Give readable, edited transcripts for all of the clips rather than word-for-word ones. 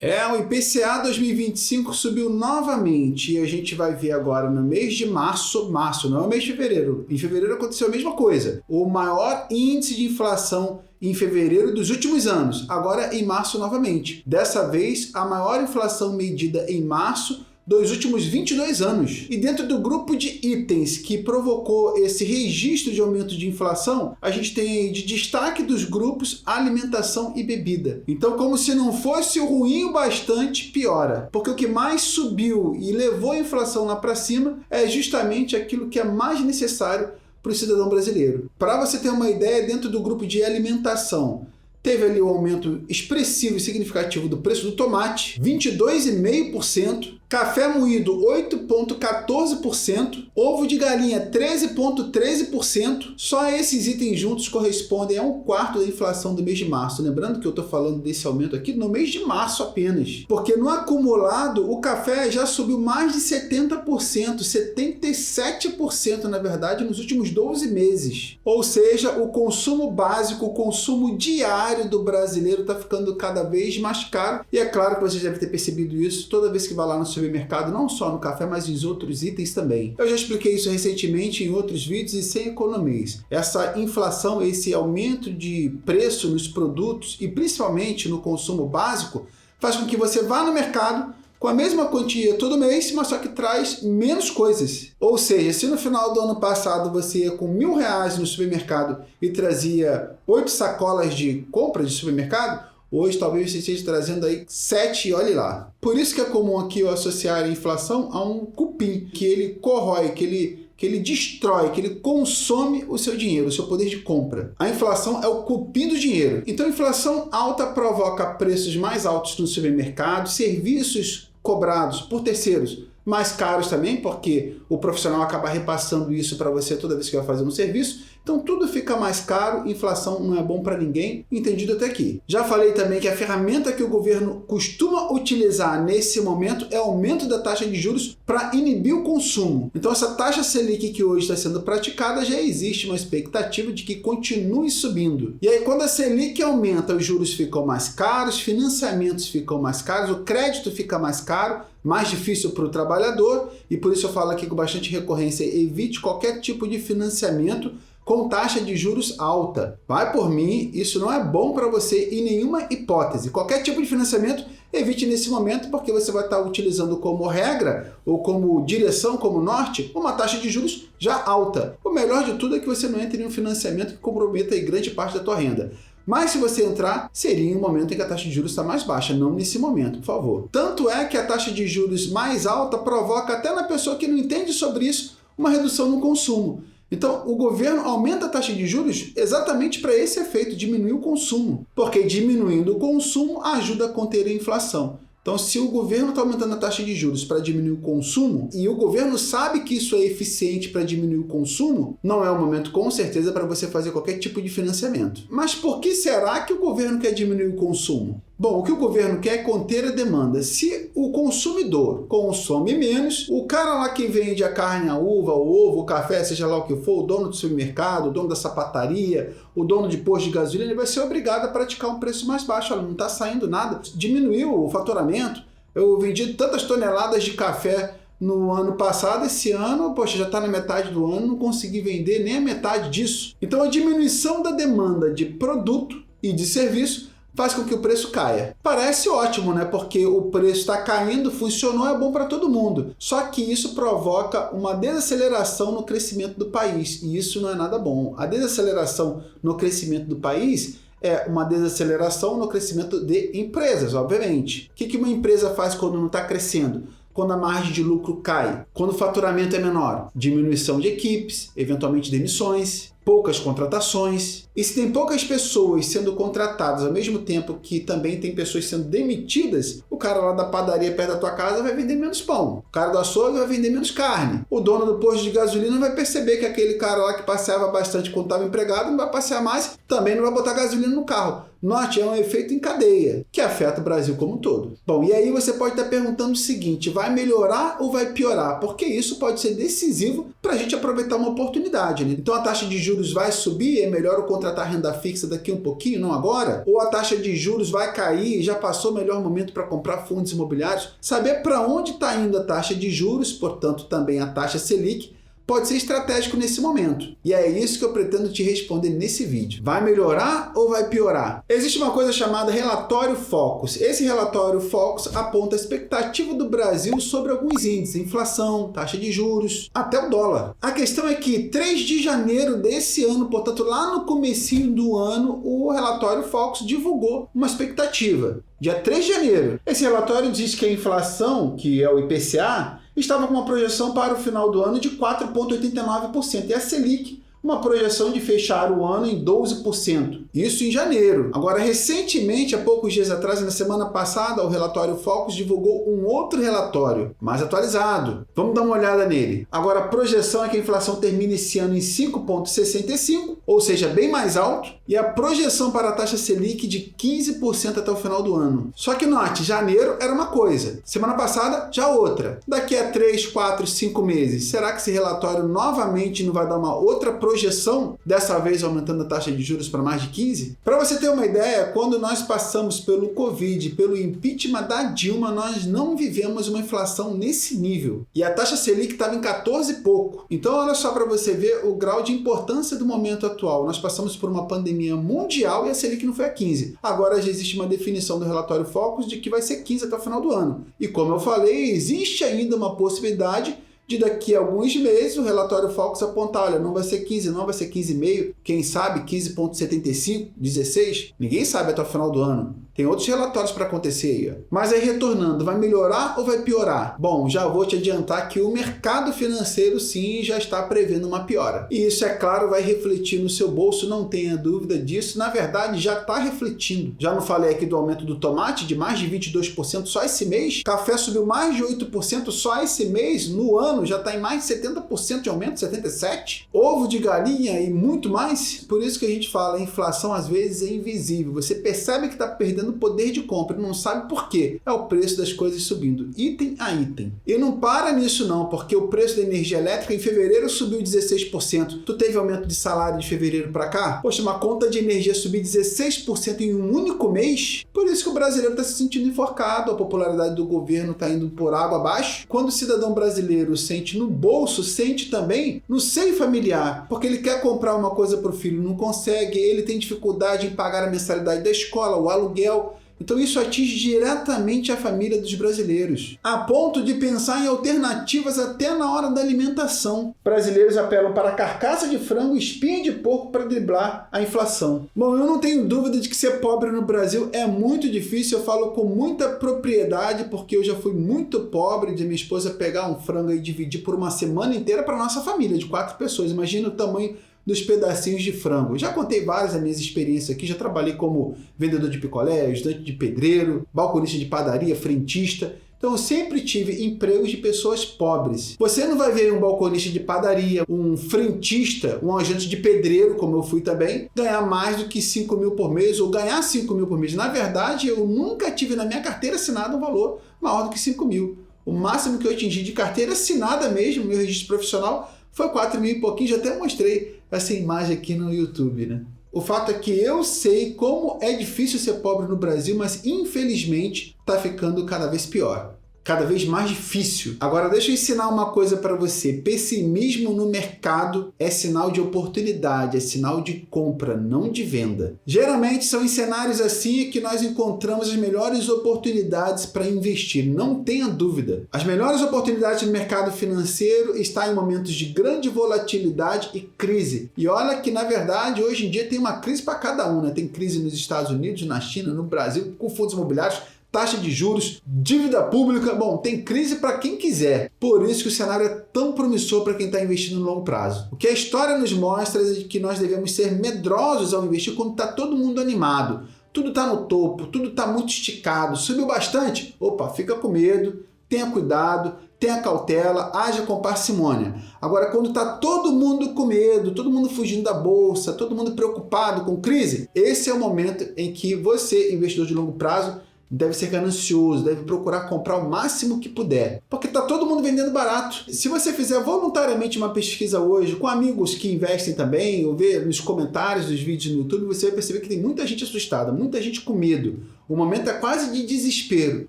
O IPCA 2025 subiu novamente e a gente vai ver agora no mês de março, não é o mês de fevereiro, em fevereiro aconteceu a mesma coisa, o maior índice de inflação em fevereiro dos últimos anos, agora em março novamente. Dessa vez, a maior inflação medida em março dos últimos 22 anos. E dentro do grupo de itens que provocou esse registro de aumento de inflação, a gente tem de destaque dos grupos alimentação e bebida. Então, como se não fosse ruim o bastante, piora. Porque o que mais subiu e levou a inflação lá para cima é justamente aquilo que é mais necessário para o cidadão brasileiro. Para você ter uma ideia, dentro do grupo de alimentação, teve ali um aumento expressivo e significativo do preço do tomate, 22,5%, café moído 8,14%, ovo de galinha 13,13%. Só esses itens juntos correspondem a 1/4 da inflação do mês de março. Lembrando que eu estou falando desse aumento aqui no mês de março apenas, porque no acumulado o café já subiu mais de 70%, 77% na verdade nos últimos 12 meses. Ou seja, o consumo básico, o consumo diário do brasileiro está ficando cada vez mais caro. E é claro que você deve ter percebido isso toda vez que vai lá no supermercado, não só no café, mas em outros itens também. Eu já expliquei isso recentemente em outros vídeos e sem economias. Essa inflação, esse aumento de preço nos produtos e principalmente no consumo básico, faz com que você vá no mercado com a mesma quantia todo mês, mas só que traz menos coisas. Ou seja, se no final do ano passado você ia com R$1.000 no supermercado e trazia 8 sacolas de compra de supermercado, hoje talvez você esteja trazendo aí 7 e olhe lá. Por isso que é comum aqui eu associar a inflação a um cupim, que ele corrói, que ele destrói, que ele consome o seu dinheiro, o seu poder de compra. A inflação é o cupim do dinheiro. Então a inflação alta provoca preços mais altos no supermercado, serviços cobrados por terceiros mais caros também, porque o profissional acaba repassando isso para você toda vez que vai fazer um serviço. Então tudo fica mais caro, inflação não é bom para ninguém, entendido até aqui. Já falei também que a ferramenta que o governo costuma utilizar nesse momento é o aumento da taxa de juros para inibir o consumo. Então essa taxa Selic que hoje está sendo praticada, já existe uma expectativa de que continue subindo. E aí quando a Selic aumenta, os juros ficam mais caros, financiamentos ficam mais caros, o crédito fica mais caro, mais difícil para o trabalhador, e por isso eu falo aqui com bastante recorrência, evite qualquer tipo de financiamento com taxa de juros alta. Vai por mim, isso não é bom para você em nenhuma hipótese. Qualquer tipo de financiamento, evite nesse momento, porque você vai estar utilizando como regra, ou como direção, como norte, uma taxa de juros já alta. O melhor de tudo é que você não entre em um financiamento que comprometa aí grande parte da tua renda. Mas se você entrar, seria em um momento em que a taxa de juros está mais baixa, não nesse momento, por favor. Tanto é que a taxa de juros mais alta provoca até na pessoa que não entende sobre isso uma redução no consumo. Então, o governo aumenta a taxa de juros exatamente para esse efeito, diminuir o consumo. Porque diminuindo o consumo ajuda a conter a inflação. Então, se o governo está aumentando a taxa de juros para diminuir o consumo, e o governo sabe que isso é eficiente para diminuir o consumo, não é o momento, com certeza, para você fazer qualquer tipo de financiamento. Mas por que será que o governo quer diminuir o consumo? Bom, o que o governo quer é conter a demanda. Se o consumidor consome menos, o cara lá que vende a carne, a uva, o ovo, o café, seja lá o que for, o dono do supermercado, o dono da sapataria, o dono de posto de gasolina, ele vai ser obrigado a praticar um preço mais baixo. Olha, não está saindo nada. Diminuiu o faturamento. Eu vendi tantas toneladas de café no ano passado, esse ano, poxa, já está na metade do ano, não consegui vender nem a metade disso. Então a diminuição da demanda de produto e de serviço faz com que o preço caia. Parece ótimo, né? Porque o preço está caindo, funcionou, é bom para todo mundo. Só que isso provoca uma desaceleração no crescimento do país, e isso não é nada bom. A desaceleração no crescimento do país é uma desaceleração no crescimento de empresas, obviamente. O que uma empresa faz quando não está crescendo? Quando a margem de lucro cai, quando o faturamento é menor, diminuição de equipes, eventualmente demissões, poucas contratações. E se tem poucas pessoas sendo contratadas ao mesmo tempo que também tem pessoas sendo demitidas, o cara lá da padaria perto da tua casa vai vender menos pão. O cara do açougue vai vender menos carne. O dono do posto de gasolina vai perceber que aquele cara lá que passeava bastante quando estava empregado não vai passear mais, também não vai botar gasolina no carro. Note, é um efeito em cadeia, que afeta o Brasil como um todo. Bom, e aí você pode estar perguntando o seguinte, vai melhorar ou vai piorar? Porque isso pode ser decisivo para a gente aproveitar uma oportunidade, né? Então a taxa de juros juros vai subir? É melhor eu contratar renda fixa daqui um pouquinho, não agora? Ou a taxa de juros vai cair? Já passou o melhor momento para comprar fundos imobiliários? Saber para onde está indo a taxa de juros, portanto também a taxa Selic, pode ser estratégico nesse momento. E é isso que eu pretendo te responder nesse vídeo. Vai melhorar ou vai piorar? Existe uma coisa chamada relatório Focus. Esse relatório Focus aponta a expectativa do Brasil sobre alguns índices, inflação, taxa de juros, até o dólar. A questão é que 3 de janeiro desse ano, portanto lá no comecinho do ano, o relatório Focus divulgou uma expectativa. Dia 3 de janeiro. Esse relatório diz que a inflação, que é o IPCA, estava com uma projeção para o final do ano de 4,89%. E a Selic, uma projeção de fechar o ano em 12%. Isso em janeiro. Agora, recentemente, há poucos dias atrás, na semana passada, o relatório Focus divulgou um outro relatório, mais atualizado. Vamos dar uma olhada nele. Agora, a projeção é que a inflação termine esse ano em 5,65%, ou seja, bem mais alto, e a projeção para a taxa Selic de 15% até o final do ano. Só que note, janeiro era uma coisa, semana passada já outra. Daqui a 3, 4, 5 meses, será que esse relatório novamente não vai dar uma outra projeção, dessa vez aumentando a taxa de juros para mais de 15%? Para você ter uma ideia, quando nós passamos pelo Covid, pelo impeachment da Dilma, nós não vivemos uma inflação nesse nível. E a taxa Selic estava em 14 e pouco. Então olha só para você ver o grau de importância do momento atual. Nós passamos por uma pandemia mundial e a Selic não foi a 15. Agora já existe uma definição do relatório Focus de que vai ser 15 até o final do ano. E como eu falei, existe ainda uma possibilidade de daqui a alguns meses o relatório Focus apontar, olha, não vai ser 15 não, vai ser 15,5, quem sabe 15,75, 16, ninguém sabe até o final do ano. Tem outros relatórios para acontecer aí. Mas aí retornando, vai melhorar ou vai piorar? Bom, já vou te adiantar que o mercado financeiro sim já está prevendo uma piora. E isso, é claro, vai refletir no seu bolso, não tenha dúvida disso. Na verdade, já está refletindo. Já não falei aqui do aumento do tomate de mais de 22% só esse mês? Café subiu mais de 8% só esse mês? No ano já está em mais de 70% de aumento, 77%. Ovo de galinha e muito mais. Por isso que a gente fala, a inflação às vezes é invisível. Você percebe que está perdendo poder de compra, não sabe por quê. É o preço das coisas subindo, item a item. E não para nisso não, porque o preço da energia elétrica em fevereiro subiu 16%. Tu teve aumento de salário de fevereiro para cá? Poxa, uma conta de energia subir 16% em um único mês? Por isso que o brasileiro está se sentindo enforcado, a popularidade do governo está indo por água abaixo. Quando o cidadão brasileiro sente no bolso, sente também no seio familiar, porque ele quer comprar uma coisa para o filho, não consegue, ele tem dificuldade em pagar a mensalidade da escola, o aluguel. Então isso atinge diretamente a família dos brasileiros, a ponto de pensar em alternativas até na hora da alimentação. Brasileiros apelam para carcaça de frango e espinha de porco para driblar a inflação. Bom, eu não tenho dúvida de que ser pobre no Brasil é muito difícil, eu falo com muita propriedade, porque eu já fui muito pobre de minha esposa pegar um frango e dividir por uma semana inteira para nossa família de 4 pessoas. Imagina o tamanho dos pedacinhos de frango. Já contei várias das minhas experiências aqui, já trabalhei como vendedor de picolé, ajudante de pedreiro, balconista de padaria, frentista. Então eu sempre tive empregos de pessoas pobres. Você não vai ver um balconista de padaria, um frentista, um ajudante de pedreiro, como eu fui também, ganhar mais do que 5 mil por mês ou ganhar 5 mil por mês. Na verdade, eu nunca tive na minha carteira assinada um valor maior do que 5 mil. O máximo que eu atingi de carteira assinada mesmo, meu registro profissional, foi 4 mil e pouquinho. Já até mostrei essa imagem aqui no YouTube, né? O fato é que eu sei como é difícil ser pobre no Brasil, mas infelizmente está ficando cada vez pior. Cada vez mais difícil. Agora deixa eu ensinar uma coisa para você. Pessimismo no mercado é sinal de oportunidade, é sinal de compra, não de venda. Geralmente são em cenários assim que nós encontramos as melhores oportunidades para investir, não tenha dúvida. As melhores oportunidades no mercado financeiro estão em momentos de grande volatilidade e crise. E olha que na verdade hoje em dia tem uma crise para cada um, né? Tem crise nos Estados Unidos, na China, no Brasil, com fundos imobiliários, taxa de juros, dívida pública, bom, tem crise para quem quiser. Por isso que o cenário é tão promissor para quem está investindo no longo prazo. O que a história nos mostra é que nós devemos ser medrosos ao investir quando está todo mundo animado. Tudo está no topo, tudo está muito esticado, subiu bastante? Opa, fica com medo, tenha cuidado, tenha cautela, haja com parcimônia. Agora, quando está todo mundo com medo, todo mundo fugindo da bolsa, todo mundo preocupado com crise, esse é o momento em que você, investidor de longo prazo, deve ser ganancioso, deve procurar comprar o máximo que puder, porque está todo mundo vendendo barato. Se você fizer voluntariamente uma pesquisa hoje com amigos que investem também, ou ver nos comentários dos vídeos no YouTube, você vai perceber que tem muita gente assustada, muita gente com medo. O momento é quase de desespero.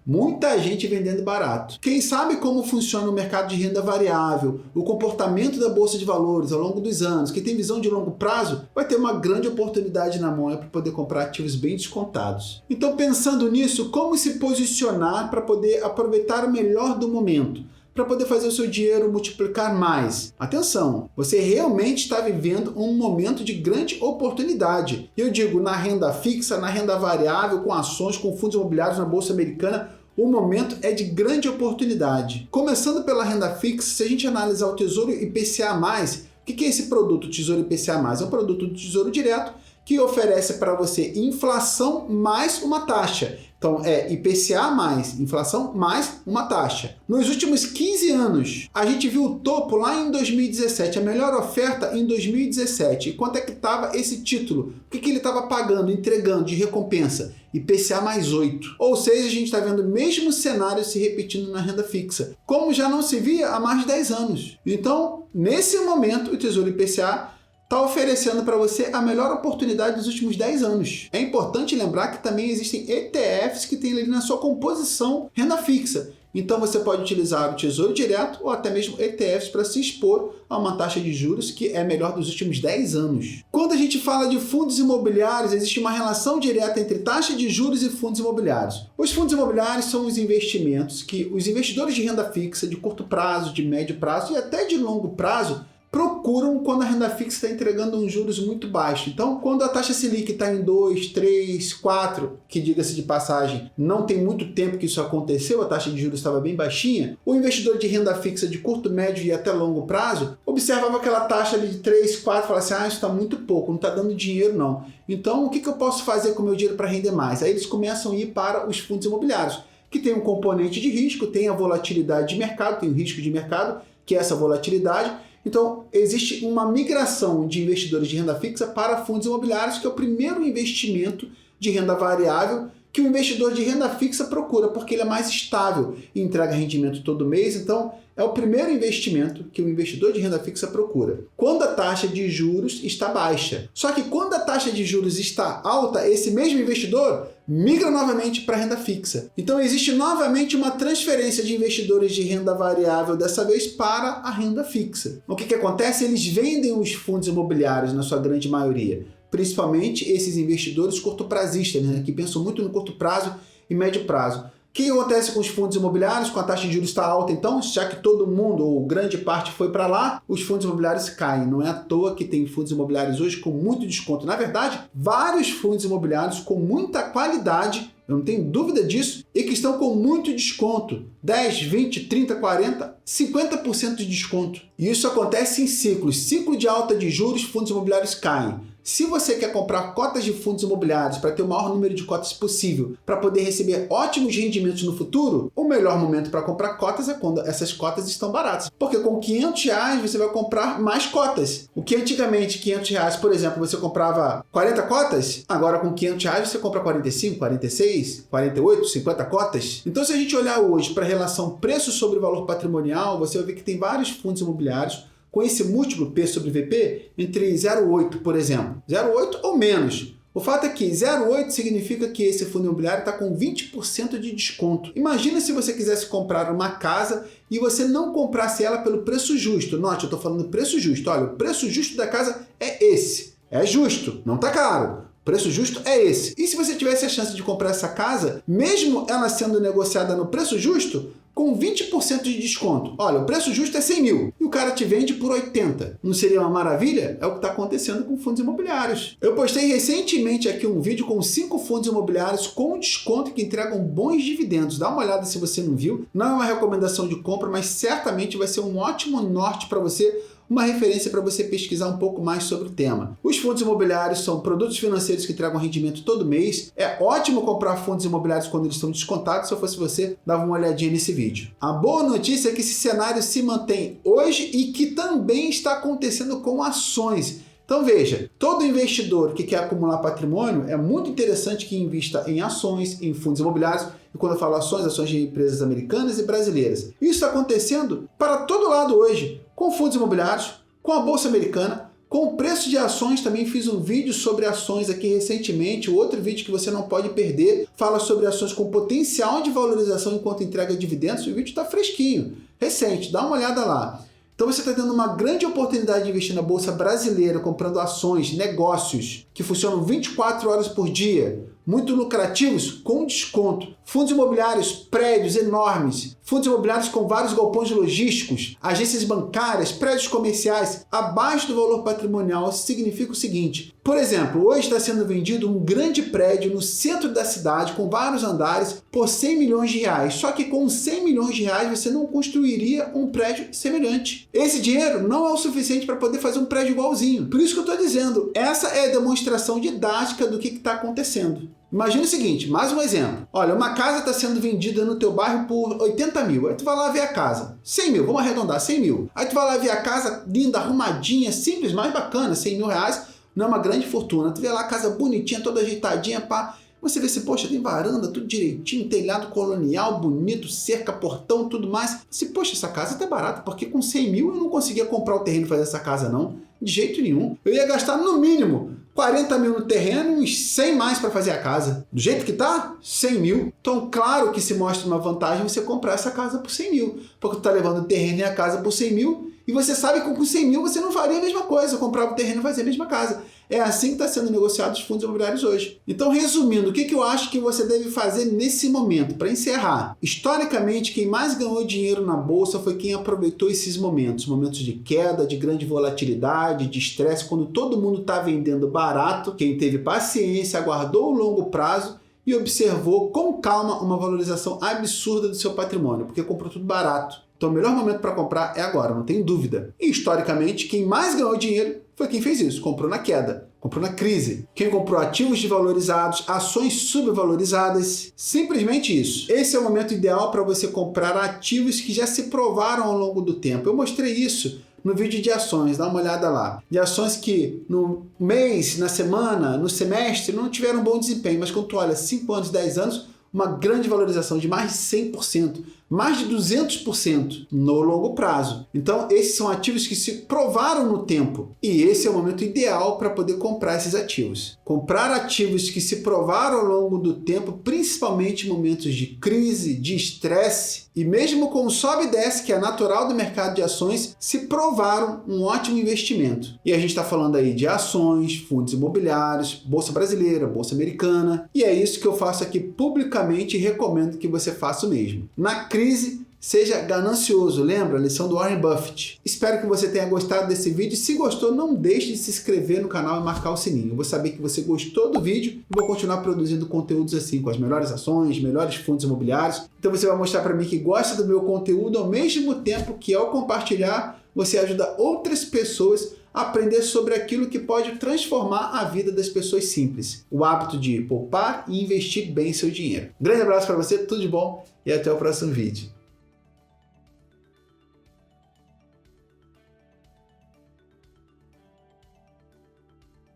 Muita gente vendendo barato. Quem sabe como funciona o mercado de renda variável, o comportamento da bolsa de valores ao longo dos anos, quem tem visão de longo prazo, vai ter uma grande oportunidade na mão para poder comprar ativos bem descontados. Então, pensando nisso, como se posicionar para poder aproveitar o melhor do momento? Para poder fazer o seu dinheiro multiplicar mais. Atenção, você realmente está vivendo um momento de grande oportunidade. Eu digo na renda fixa, na renda variável, com ações, com fundos imobiliários na Bolsa Americana, o momento é de grande oportunidade. Começando pela renda fixa, se a gente analisar o Tesouro IPCA+, o que é esse produto, Tesouro IPCA+? É um produto do Tesouro Direto que oferece para você inflação mais uma taxa. Então, é IPCA mais inflação mais uma taxa. Nos últimos 15 anos, a gente viu o topo lá em 2017, a melhor oferta em 2017. E quanto é que estava esse título? O que ele estava pagando, entregando de recompensa? IPCA mais 8. Ou seja, a gente está vendo o mesmo cenário se repetindo na renda fixa, como já não se via há mais de 10 anos. Então, nesse momento, o Tesouro IPCA está oferecendo para você a melhor oportunidade dos últimos 10 anos. É importante lembrar que também existem ETFs que têm ali na sua composição renda fixa. Então você pode utilizar o Tesouro Direto ou até mesmo ETFs para se expor a uma taxa de juros que é melhor dos últimos 10 anos. Quando a gente fala de fundos imobiliários, existe uma relação direta entre taxa de juros e fundos imobiliários. Os fundos imobiliários são os investimentos que os investidores de renda fixa, de curto prazo, de médio prazo e até de longo prazo procuram quando a renda fixa está entregando um juros muito baixo. Então, quando a taxa Selic está em 2, 3, 4, que diga-se de passagem, não tem muito tempo que isso aconteceu, a taxa de juros estava bem baixinha, o investidor de renda fixa de curto, médio e até longo prazo observava aquela taxa ali de 3, 4 e falava assim, isso está muito pouco, não está dando dinheiro não. Então, o que eu posso fazer com o meu dinheiro para render mais? Aí eles começam a ir para os fundos imobiliários, que tem um componente de risco, tem a volatilidade de mercado, tem o risco de mercado, que é essa volatilidade. Então, existe uma migração de investidores de renda fixa para fundos imobiliários, que é o primeiro investimento de renda variável que o investidor de renda fixa procura, porque ele é mais estável e entrega rendimento todo mês. Então, é o primeiro investimento que o investidor de renda fixa procura, quando a taxa de juros está baixa. Só que quando a taxa de juros está alta, esse mesmo investidor migra novamente para a renda fixa. Então existe novamente uma transferência de investidores de renda variável, dessa vez para a renda fixa. O que acontece? Eles vendem os fundos imobiliários na sua grande maioria, principalmente esses investidores curtoprazistas, né, que pensam muito no curto prazo e médio prazo. O que acontece com os fundos imobiliários? Com a taxa de juros está alta, então, já que todo mundo ou grande parte foi para lá, os fundos imobiliários caem. Não é à toa que tem fundos imobiliários hoje com muito desconto. Na verdade, vários fundos imobiliários com muita qualidade, eu não tenho dúvida disso, e que estão com muito desconto. 10, 20, 30, 40, 50% de desconto. E isso acontece em ciclos. Ciclo de alta de juros, fundos imobiliários caem. Se você quer comprar cotas de fundos imobiliários para ter o maior número de cotas possível, para poder receber ótimos rendimentos no futuro, o melhor momento para comprar cotas é quando essas cotas estão baratas. Porque com R$500 você vai comprar mais cotas. O que antigamente R$500, por exemplo, você comprava 40 cotas, agora com R$500 você compra 45, 46, 48, 50 cotas. Então se a gente olhar hoje para a relação preço sobre valor patrimonial, você vai ver que tem vários fundos imobiliários com esse múltiplo P sobre VP entre 0,8, por exemplo. 0,8 ou menos. O fato é que 0,8 significa que esse fundo imobiliário está com 20% de desconto. Imagina se você quisesse comprar uma casa e você não comprasse ela pelo preço justo. Note, eu estou falando preço justo. Olha, o preço justo da casa é esse. É justo, não está caro. O preço justo é esse. E se você tivesse a chance de comprar essa casa, mesmo ela sendo negociada no preço justo, com 20% de desconto. Olha, o preço justo é 100 mil e o cara te vende por 80. Não seria uma maravilha? É o que está acontecendo com fundos imobiliários. Eu postei recentemente aqui um vídeo com 5 fundos imobiliários com desconto que entregam bons dividendos. Dá uma olhada se você não viu. Não é uma recomendação de compra, mas certamente vai ser um ótimo norte para você, uma referência para você pesquisar um pouco mais sobre o tema. Os fundos imobiliários são produtos financeiros que entregam rendimento todo mês. É ótimo comprar fundos imobiliários quando eles estão descontados. Se eu fosse você, dava uma olhadinha nesse vídeo. A boa notícia é que esse cenário se mantém hoje e que também está acontecendo com ações. Então veja, todo investidor que quer acumular patrimônio é muito interessante que invista em ações, em fundos imobiliários, e quando eu falo ações, ações de empresas americanas e brasileiras. Isso está acontecendo para todo lado hoje, com fundos imobiliários, com a Bolsa Americana, com o preço de ações. Também fiz um vídeo sobre ações aqui recentemente, outro vídeo que você não pode perder, fala sobre ações com potencial de valorização enquanto entrega dividendos. O vídeo está fresquinho, recente, dá uma olhada lá. Então você está tendo uma grande oportunidade de investir na Bolsa Brasileira, comprando ações, negócios que funcionam 24 horas por dia, muito lucrativos, com desconto. Fundos imobiliários, prédios enormes, fundos imobiliários com vários galpões logísticos, agências bancárias, prédios comerciais, abaixo do valor patrimonial. Isso significa o seguinte: por exemplo, hoje está sendo vendido um grande prédio no centro da cidade, com vários andares, por 100 milhões de reais. Só que com 100 milhões de reais você não construiria um prédio semelhante. Esse dinheiro não é o suficiente para poder fazer um prédio igualzinho. Por isso que eu estou dizendo, essa é a demonstração didática do que está acontecendo. Imagina o seguinte, mais um exemplo. Olha, uma casa está sendo vendida no teu bairro por 80 mil. Aí tu vai lá ver a casa. 100 mil, vamos arredondar, 100 mil. Aí tu vai lá ver a casa linda, arrumadinha, simples, mais bacana, 100 mil reais. Não é uma grande fortuna. Tu vê lá a casa bonitinha, toda ajeitadinha, pá. Você vê assim, poxa, tem varanda, tudo direitinho, telhado colonial, bonito, cerca, portão, tudo mais. Você, poxa, essa casa tá barata, porque com 100 mil eu não conseguia comprar o terreno e fazer essa casa, não. De jeito nenhum. Eu ia gastar no mínimo 40 mil no terreno e uns 100 mais para fazer a casa. Do jeito que tá, 100 mil. Então, claro que se mostra uma vantagem você comprar essa casa por 100 mil. Porque tu tá levando o terreno e a casa por 100 mil e você sabe que com 100 mil você não faria a mesma coisa. Comprava o terreno e fazia a mesma casa. É assim que está sendo negociado os fundos imobiliários hoje. Então, resumindo, o que eu acho que você deve fazer nesse momento? Para encerrar, historicamente, quem mais ganhou dinheiro na Bolsa foi quem aproveitou esses momentos. Momentos de queda, de grande volatilidade, de estresse, quando todo mundo está vendendo barato. Quem teve paciência, aguardou o longo prazo e observou com calma uma valorização absurda do seu patrimônio, porque comprou tudo barato. Então, o melhor momento para comprar é agora, não tem dúvida. E, historicamente, quem mais ganhou dinheiro foi quem fez isso, comprou na queda, comprou na crise. Quem comprou ativos desvalorizados, ações subvalorizadas, simplesmente isso. Esse é o momento ideal para você comprar ativos que já se provaram ao longo do tempo. Eu mostrei isso no vídeo de ações, dá uma olhada lá. De ações que no mês, na semana, no semestre não tiveram bom desempenho, mas quando tu olha 5 anos, 10 anos, uma grande valorização de mais de 100%, mais de 200% no longo prazo. Então, esses são ativos que se provaram no tempo. E esse é o momento ideal para poder comprar esses ativos. Comprar ativos que se provaram ao longo do tempo, principalmente em momentos de crise, de estresse, e mesmo com o sobe e desce, que é natural do mercado de ações, se provaram um ótimo investimento. E a gente está falando aí de ações, fundos imobiliários, Bolsa Brasileira, Bolsa Americana. E é isso que eu faço aqui publicamente e recomendo que você faça o mesmo. Na crise, seja ganancioso. Lembra a lição do Warren Buffett? Espero que você tenha gostado desse vídeo. Se gostou, não deixe de se inscrever no canal e marcar o sininho. Eu vou saber que você gostou do vídeo e vou continuar produzindo conteúdos assim, com as melhores ações, melhores fundos imobiliários. Então você vai mostrar para mim que gosta do meu conteúdo, ao mesmo tempo que, ao compartilhar, você ajuda outras pessoas a aprender sobre aquilo que pode transformar a vida das pessoas simples. O hábito de poupar e investir bem seu dinheiro. Grande abraço para você, tudo de bom e até o próximo vídeo.